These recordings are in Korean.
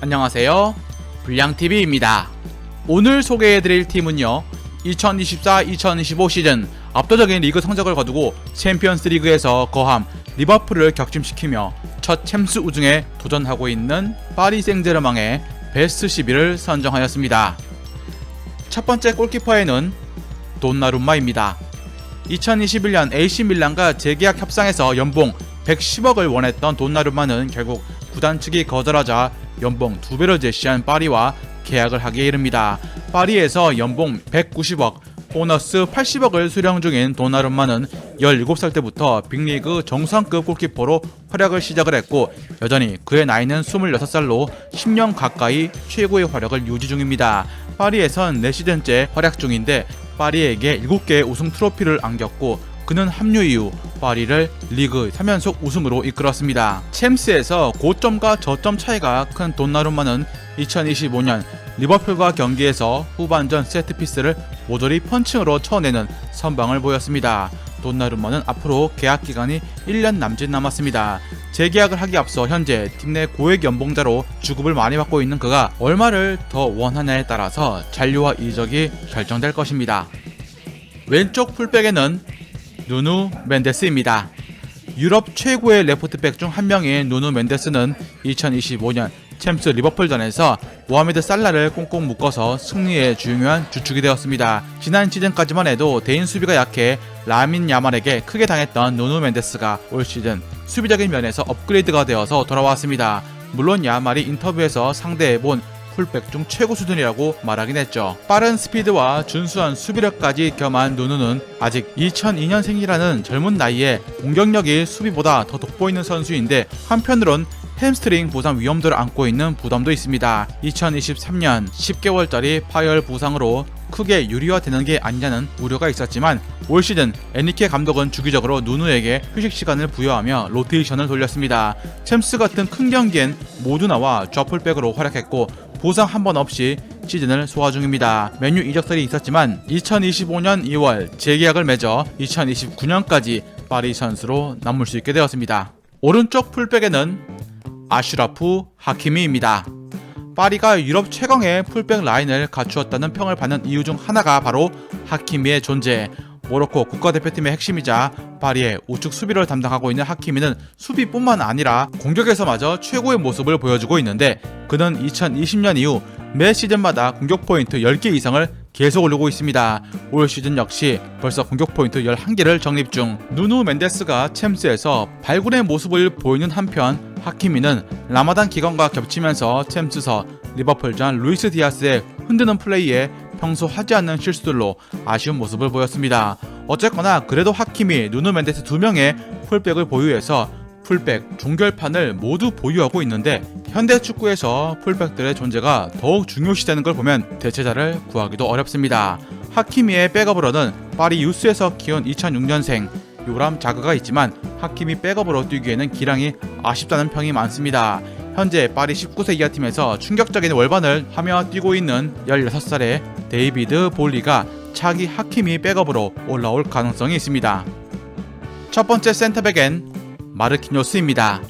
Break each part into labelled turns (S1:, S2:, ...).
S1: 안녕하세요, 불량TV입니다. 오늘 소개해드릴 팀은요, 2024-2025 시즌 압도적인 리그 성적을 거두고 챔피언스 리그에서 거함 리버풀을 격침시키며 첫 챔스 우승에 도전하고 있는 파리 생제르맹의 베스트 11을 선정하였습니다. 첫 번째 골키퍼에는 돈나룸마입니다. 2021년 AC 밀란과 재계약 협상에서 연봉 110억을 원했던 돈나룸마는 결국 구단 측이 거절하자 연봉 2배를 제시한 파리와 계약을 하기에 이릅니다. 파리에서 연봉 190억, 보너스 80억을 수령 중인 돈나룸마는 17살 때부터 빅리그 정상급 골키퍼로 활약을 시작을 했고 여전히 그의 나이는 26살로 10년 가까이 최고의 활약을 유지 중입니다. 파리에선 4시즌째 활약 중인데 파리에게 7개의 우승 트로피를 안겼고 그는 합류 이후 파리를 리그 3연속 우승으로 이끌었습니다. 챔스에서 고점과 저점 차이가 큰 돈나룸마는 2025년 리버풀과 경기에서 후반전 세트피스를 모조리 펀칭으로 쳐내는 선방을 보였습니다. 돈나룸마는 앞으로 계약 기간이 1년 남짓 남았습니다. 재계약을 하기 앞서 현재 팀 내 고액 연봉자로 주급을 많이 받고 있는 그가 얼마를 더 원하냐에 따라서 잔류와 이적이 결정될 것입니다. 왼쪽 풀백에는 누누 멘데스입니다. 유럽 최고의 레프트백 중 한 명인 누누 멘데스는 2025년 챔스 리버풀전에서 모하메드 살라를 꽁꽁 묶어서 승리의 중요한 주축이 되었습니다. 지난 시즌까지만 해도 대인 수비가 약해 라민 야말에게 크게 당했던 누누 멘데스가 올 시즌 수비적인 면에서 업그레이드가 되어서 돌아왔습니다. 물론 야말이 인터뷰에서 상대해본 풀백 중 최고 수준이라고 말하긴 했죠. 빠른 스피드와 준수한 수비력까지 겸한 누누는 아직 2002년생이라는 젊은 나이에 공격력이 수비보다 더 돋보이는 선수인데 한편으론 햄스트링 부상 위험도를 안고 있는 부담도 있습니다. 2023년 10개월짜리 파열 부상으로 크게 유리화되는 게 아니냐는 우려가 있었지만 올 시즌 에니케 감독은 주기적으로 누누에게 휴식 시간을 부여하며 로테이션을 돌렸습니다. 챔스 같은 큰 경기엔 모두 나와 좌풀백으로 활약했고 부상 한 번 없이 시즌을 소화 중입니다. 맨유 이적설이 있었지만 2025년 2월 재계약을 맺어 2029년까지 파리 선수로 남을 수 있게 되었습니다. 오른쪽 풀백에는 아슈라프 하키미입니다. 파리가 유럽 최강의 풀백 라인을 갖추었다는 평을 받는 이유 중 하나가 바로 하키미의 존재. 모로코 국가대표팀의 핵심이자 파리의 우측 수비를 담당하고 있는 하키미는 수비뿐만 아니라 공격에서마저 최고의 모습을 보여주고 있는데 그는 2020년 이후 매 시즌마다 공격 포인트 10개 이상을 계속 올리고 있습니다. 올 시즌 역시 벌써 공격 포인트 11개를 적립 중. 누누 멘데스가 챔스에서 발군의 모습을 보이는 한편 하키미는 라마단 기간과 겹치면서 챔스서 리버풀전 루이스 디아스의 흔드는 플레이에 평소 하지 않는 실수들로 아쉬운 모습을 보였습니다. 어쨌거나 그래도 하키미, 누누 멘데스 2명의 풀백을 보유해서 풀백 종결판을 모두 보유하고 있는데 현대 축구에서 풀백들의 존재가 더욱 중요시되는 걸 보면 대체자를 구하기도 어렵습니다. 하키미의 백업으로는 파리 유스에서 키운 2006년생 요람 자그가 있지만 하키미 백업으로 뛰기에는 기량이 아쉽다는 평이 많습니다. 현재 파리 19세 이하 팀에서 충격적인 월반을 하며 뛰고 있는 16살의 데이비드 볼리가 차기 하키미 백업으로 올라올 가능성이 있습니다. 첫 번째 센터백엔 마르키뇨스입니다.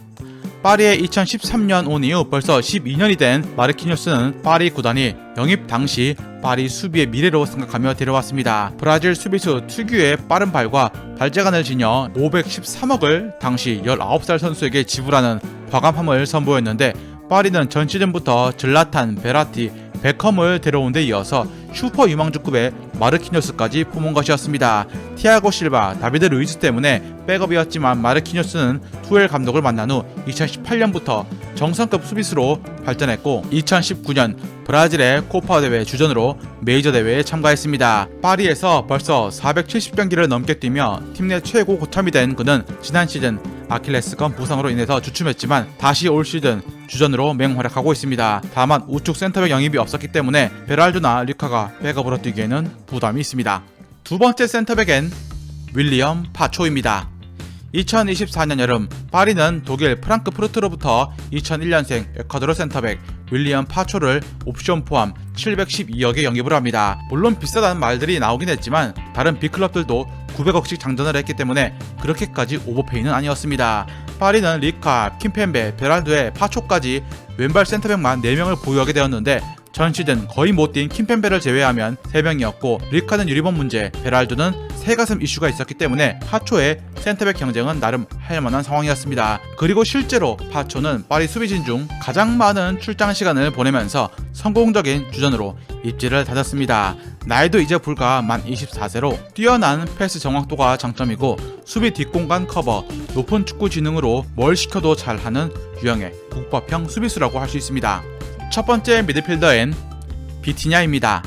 S1: 파리에 2013년 온 이후 벌써 12년이 된 마르키뇨스는 파리 구단이 영입 당시 파리 수비의 미래로 생각하며 데려왔습니다. 브라질 수비수 특유의 빠른 발과 발재간을 지녀 513억을 당시 19살 선수에게 지불하는 과감함을 선보였는데 파리는 전 시즌부터 질라탄, 베라티, 베컴을 데려온 데 이어서 슈퍼 유망주급의 마르키뇨스까지 품은 것이었습니다. 티아고 실바, 다비드 루이스 때문에 백업이었지만 마르키뇨스는 투엘 감독을 만난 후 2018년부터 정상급 수비수로 발전했고 2019년 브라질의 코파 대회 주전으로 메이저 대회에 참가했습니다. 파리에서 벌써 470경기를 넘게 뛰며 팀 내 최고 고참이 된 그는 지난 시즌 아킬레스건 부상으로 인해서 주춤했지만 다시 올 시즌 주전으로 맹활약하고 있습니다. 다만 우측 센터백 영입이 없었기 때문에 베랄도나 리카가 백업으로 뛰기에는 부담이 있습니다. 두 번째 센터백엔 윌리엄 파초입니다. 2024년 여름 파리는 독일 프랑크푸르트로부터 2001년생 에콰도르 센터백 윌리엄 파초를 옵션 포함 712억에 영입을 합니다. 물론 비싸다는 말들이 나오긴 했지만 다른 빅클럽들도 900억씩 장전을 했기 때문에 그렇게까지 오버페이는 아니었습니다. 파리는 리카, 킴펜베, 베랄도의 파초까지 왼발 센터백만 4명을 보유하게 되었는데 전 시즌 거의 못 뛴 킴펜베를 제외하면 3명이었고 리카는 유리번 문제, 베랄도는 새가슴 이슈가 있었기 때문에 파초의 센터백 경쟁은 나름 할만한 상황이었습니다. 그리고 실제로 파초는 파리 수비진 중 가장 많은 출장 시간을 보내면서 성공적인 주전으로 입지를 다졌습니다. 나이도 이제 불과 만 24세로 뛰어난 패스 정확도가 장점이고 수비 뒷공간 커버, 높은 축구 지능으로 뭘 시켜도 잘하는 유형의 국밥형 수비수라고 할 수 있습니다. 첫 번째 미드필더엔 비티냐입니다.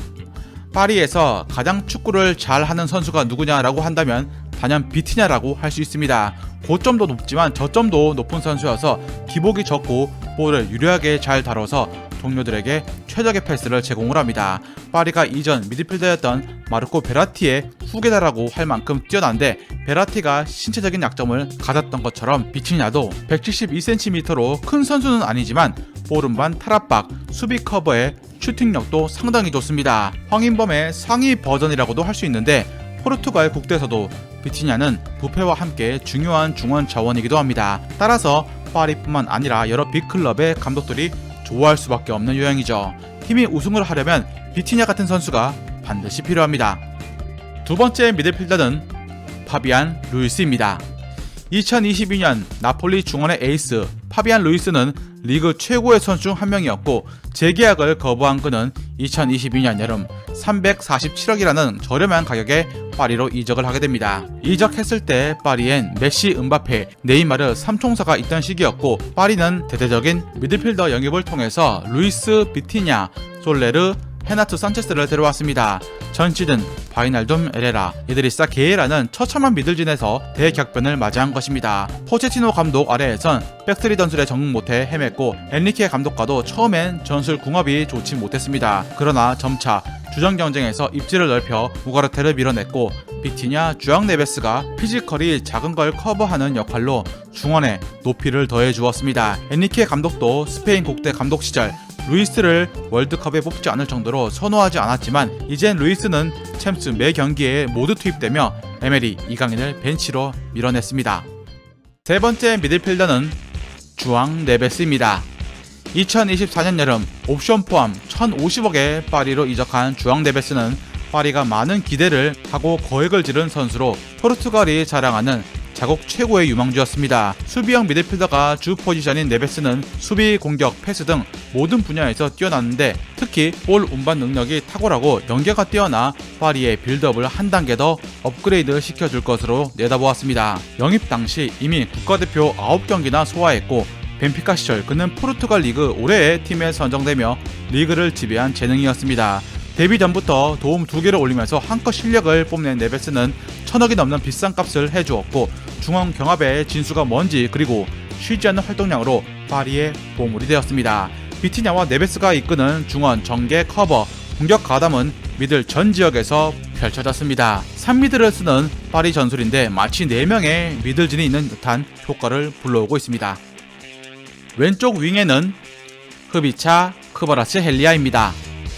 S1: 파리에서 가장 축구를 잘하는 선수가 누구냐라고 한다면 단연 비티냐라고 할 수 있습니다. 고점도 높지만 저점도 높은 선수여서 기복이 적고 볼을 유리하게 잘 다뤄서 동료들에게 최적의 패스를 제공을 합니다. 파리가 이전 미드필더였던 마르코 베라티의 후계자라고 할 만큼 뛰어난데 베라티가 신체적인 약점을 가졌던 것처럼 비티냐도 172cm로 큰 선수는 아니지만 오른반 탈압박, 수비 커버에 슈팅력도 상당히 좋습니다. 황인범의 상위 버전이라고도 할 수 있는데 포르투갈 국대에서도 비티냐는 부페와 함께 중요한 중원 자원이기도 합니다. 따라서 파리뿐만 아니라 여러 빅클럽의 감독들이 좋아할 수밖에 없는 유형이죠. 팀이 우승을 하려면 비티냐 같은 선수가 반드시 필요합니다. 두 번째 미드필더는 파비안 루이스입니다. 2022년 나폴리 중원의 에이스 파비안 루이스는 리그 최고의 선수 중 한 명이었고 재계약을 거부한 그는 2022년 여름 347억이라는 저렴한 가격에 파리로 이적을 하게 됩니다. 이적했을 때 파리엔 메시, 은바페, 네이마르 3총사가 있던 시기였고 파리는 대대적인 미드필더 영입을 통해서 루이스, 비티냐, 솔레르, 헤나트 산체스를 데려왔습니다. 전 시즌 바이날돔 에레라, 이드리사 게에라는 처참한 미들진에서 대격변을 맞이한 것입니다. 포체티노 감독 아래에선 백스리 전술에 적응 못해 헤맸고 엔리케 감독과도 처음엔 전술 궁합이 좋지 못했습니다. 그러나 점차 주전 경쟁에서 입지를 넓혀 우가르테를 밀어냈고 비티냐, 주앙 네베스가 피지컬이 작은 걸 커버하는 역할로 중원에 높이를 더해 주었습니다. 엔리케 감독도 스페인 국대 감독 시절 루이스를 월드컵에 뽑지 않을 정도로 선호하지 않았지만 이젠 루이스는 챔스 매 경기에 모두 투입되며 에메리, 이강인을 벤치로 밀어냈습니다. 세 번째 미들필더는 주앙 네베스입니다. 2024년 여름 옵션 포함 1,050억에 파리로 이적한 주앙 네베스는 파리가 많은 기대를 하고 거액을 지른 선수로 포르투갈이 자랑하는 자국 최고의 유망주였습니다. 수비형 미드필더가 주 포지션인 네베스는 수비, 공격, 패스 등 모든 분야에서 뛰어났는데 특히 볼 운반 능력이 탁월하고 연계가 뛰어나 파리의 빌드업을 한 단계 더 업그레이드 시켜줄 것으로 내다보았습니다. 영입 당시 이미 국가대표 9경기나 소화했고 벤피카 시절 그는 포르투갈 리그 올해의 팀에 선정되며 리그를 지배한 재능이었습니다. 데뷔 전부터 도움 2개를 올리면서 한껏 실력을 뽐낸 네베스는 1,000억이 넘는 비싼 값을 해주었고 중원 경합의 진수가 뭔지 그리고 쉬지 않는 활동량으로 파리의 보물이 되었습니다. 비티냐와 네베스가 이끄는 중원, 전개, 커버, 공격 가담은 미들 전 지역에서 펼쳐졌습니다. 3미드를 쓰는 파리 전술인데 마치 4명의 미들진이 있는 듯한 효과를 불러오고 있습니다. 왼쪽 윙에는 흐비차, 크바라츠 헬리아입니다.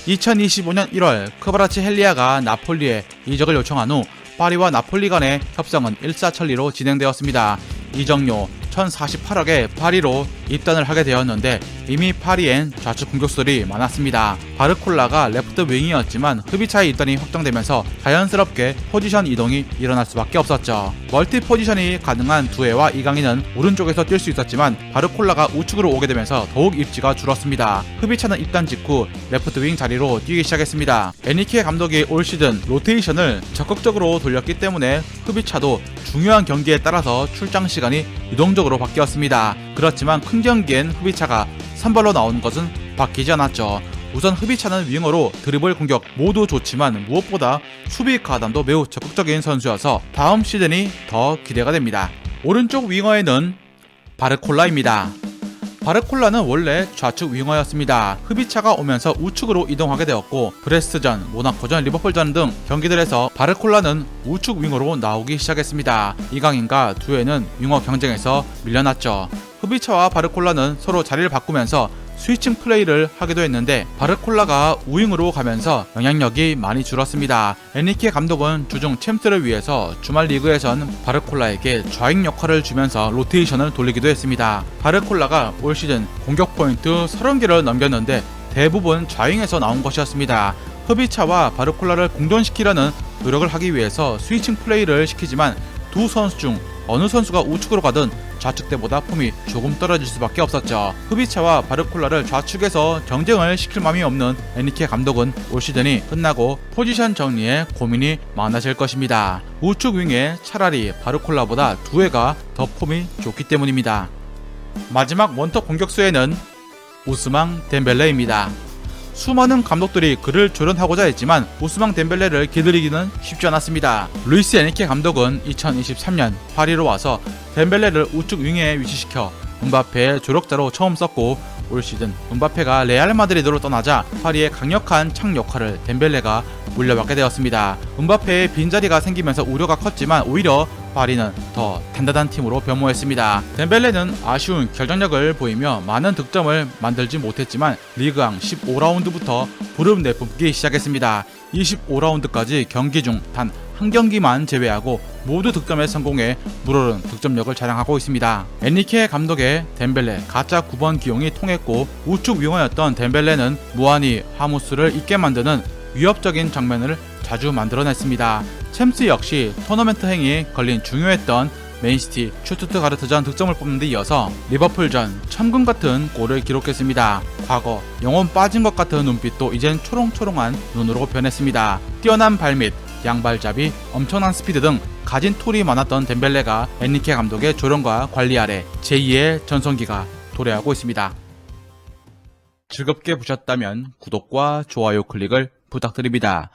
S1: 2025년 1월 크바라츠 헬리아가 나폴리에 이적을 요청한 후 파리와 나폴리 간의 협상은 일사천리로 진행되었습니다. 이적료 1,048억에 파리로 입단을 하게 되었는데 이미 파리엔 좌측 공격수들이 많았습니다. 바르콜라가 레프트 윙이었지만 흐비차의 입단이 확정되면서 자연스럽게 포지션 이동이 일어날 수밖에 없었죠. 멀티 포지션이 가능한 두에와 이강인은 오른쪽에서 뛸 수 있었지만 바르콜라가 우측으로 오게 되면서 더욱 입지가 줄었습니다. 흐비차는 입단 직후 레프트 윙 자리로 뛰기 시작했습니다. 에니케 감독이 올 시즌 로테이션을 적극적으로 돌렸기 때문에 흐비차도 중요한 경기에 따라서 출장 시간이 유동적으로 바뀌었습니다. 그렇지만 큰 경기엔 흐비차가 선발로 나오는 것은 바뀌지 않았죠. 우선 흐비차는 윙어로 드리블 공격 모두 좋지만 무엇보다 수비 가담도 매우 적극적인 선수여서 다음 시즌이 더 기대가 됩니다. 오른쪽 윙어에는 바르콜라입니다. 바르콜라는 원래 좌측 윙어였습니다. 흐비차가 오면서 우측으로 이동하게 되었고 브레스트전, 모나코전, 리버풀전 등 경기들에서 바르콜라는 우측 윙어로 나오기 시작했습니다. 이강인과 두에는 윙어 경쟁에서 밀려났죠. 흐비차와 바르콜라는 서로 자리를 바꾸면서 스위칭 플레이를 하기도 했는데 바르콜라가 우윙으로 가면서 영향력이 많이 줄었습니다. 엔리케 감독은 주중 챔스를 위해서 주말 리그에선 바르콜라에게 좌익 역할을 주면서 로테이션을 돌리기도 했습니다. 바르콜라가 올 시즌 공격 포인트 30개를 넘겼는데 대부분 좌윙에서 나온 것이었습니다. 흐비차와 바르콜라를 공존시키려는 노력을 하기 위해서 스위칭 플레이를 시키지만 두 선수 중 어느 선수가 우측으로 가든 좌측 때보다 폼이 조금 떨어질 수밖에 없었죠. 흐비차와 바르콜라를 좌측에서 경쟁을 시킬 마음이 없는 엔리케 감독은 올 시즌이 끝나고 포지션 정리에 고민이 많아질 것입니다. 우측 윙에 차라리 바르콜라보다 두에가 더 폼이 좋기 때문입니다. 마지막 원톱 공격수에는 우스망 덴벨레입니다. 수많은 감독들이 그를 조련하고자 했지만 우스망 덴벨레를 기다리기는 쉽지 않았습니다. 루이스 엔리케 감독은 2023년 파리로 와서 덴벨레를 우측 윙에 위치시켜 음바페의 조력자로 처음 썼고 올 시즌 음바페가 레알 마드리드로 떠나자 파리의 강력한 창 역할을 덴벨레가 물려받게 되었습니다. 음바페의 빈자리가 생기면서 우려가 컸지만 오히려 파리는 더 단단한 팀으로 변모했습니다. 덴벨레는 아쉬운 결정력을 보이며 많은 득점을 만들지 못했지만 리그왕 15라운드부터 불음 내뿜기 시작했습니다. 25라운드까지 경기 중 단 한 경기만 제외하고 모두 득점에 성공해 물오른 득점력을 자랑하고 있습니다. 엔리케 감독의 덴벨레 가짜 9번 기용이 통했고 우측 윙어였던 덴벨레는 무한히 하무스를 잊게 만드는 위협적인 장면을 자주 만들어냈습니다. 챔스 역시 토너먼트 행위에 걸린 중요했던 맨시티 슈투트가르트전 득점을 뽑는 데 이어서 리버풀전 천금 같은 골을 기록했습니다. 과거 영혼 빠진 것 같은 눈빛도 이젠 초롱초롱한 눈으로 변했습니다. 뛰어난 발밑, 양발잡이, 엄청난 스피드 등 가진 툴이 많았던 덴벨레가 엔리케 감독의 조련과 관리 아래 제2의 전성기가 도래하고 있습니다. 즐겁게 보셨다면 구독과 좋아요 클릭을 부탁드립니다.